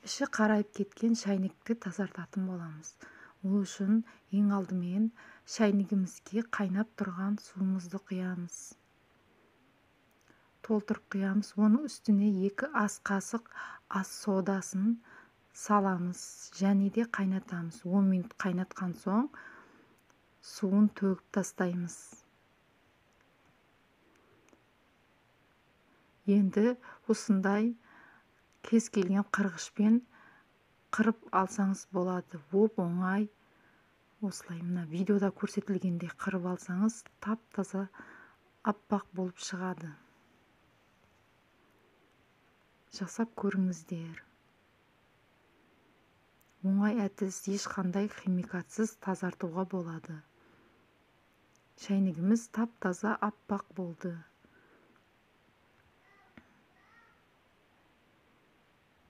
іші қарайып кеткен шайнекті тазартатын боламыз. Ол үшін ең алдымен шайнегімізге қайнап тұрған суымызды құямыз. Толтырып құямыз. Оның үстіне 2 ас қасық ас содасын саламыз және де қайнатамыз. 10 минут қайнатқан соң суын төгіп тастаймыз. Енді осындай кез келген қырғышпен қырып алсаңыз болады. Оңай. Осылай мына видеода көрсетілгендей қырып алсаңыз тап-таза аппақ болып шығады. Жасап көріңіздер. Оңай әдіс, ешқандай химикатсыз тазартуға болады. Шайнегіміз тап-таза аппақ болды.